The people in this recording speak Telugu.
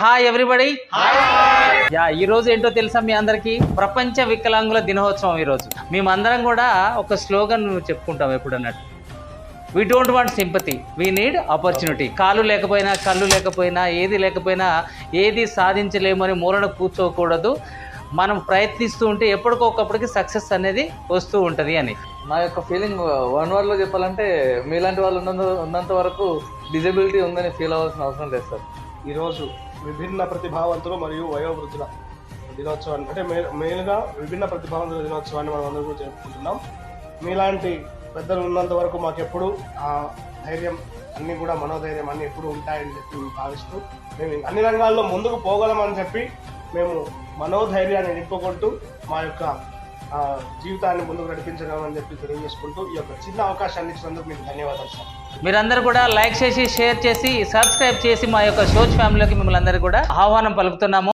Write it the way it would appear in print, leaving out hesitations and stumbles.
Hi everybody. ఈ రోజు ఏంటో తెలుసా మీ అందరికి? ప్రపంచ వికలాంగుల దినోత్సవం. ఈరోజు మేమందరం కూడా ఒక స్లోగన్ చెప్పుకుంటాం ఎప్పుడు అన్నట్టు, we don't want sympathy, we need opportunity. కాళ్ళు లేకపోయినా, కళ్ళు లేకపోయినా, ఏది లేకపోయినా ఏది సాధించలేమని మూలన కూర్చోకూడదు. మనం ప్రయత్నిస్తూ ఉంటే ఎప్పటికొకప్పటికి సక్సెస్ అనేది వస్తూ ఉంటుంది అని నా యొక్క ఫీలింగ్ వన్ వర్డ్లో చెప్పాలంటే, మీలాంటి వాళ్ళు ఉన్నంత వరకు డిజబిలిటీ ఉందని ఫీల్ అవ్వాల్సిన అవసరం లేదు సార్. ఈరోజు విభిన్న ప్రతిభావంతులు మరియు వయోవృద్ధుల దినోత్సవాన్ని, అంటే మెయిన్గా విభిన్న ప్రతిభావంతుల దినోత్సవాన్ని మనం అందరూ కూడా జరుపుకుంటున్నాం. మీలాంటి పెద్దలు ఉన్నంత వరకు మాకెప్పుడు ఆ ధైర్యం అన్నీ కూడా, మనోధైర్యం అన్నీ ఎప్పుడు ఉంటాయని చెప్పి మేము భావిస్తూ, మేము అన్ని రంగాల్లో ముందుకు పోగలమని చెప్పి మేము మనోధైర్యాన్ని నింపుకుంటూ మా యొక్క జీవితాన్ని ముందుకు నడిపించగలమని చెప్పి తెలియజేసుకుంటూ ఈ యొక్క చిన్న అవకాశాన్ని ఇచ్చినందుకు మీకు ధన్యవాదాలు సార్. మీరందరూ కూడా లైక్ చేసి, షేర్ చేసి, సబ్స్క్రైబ్ చేసి మా యొక్క షోజ్ ఫ్యామిలీలోకి మిమ్మల్ని అందరూ కూడా ఆహ్వానం పలుకుతున్నాము.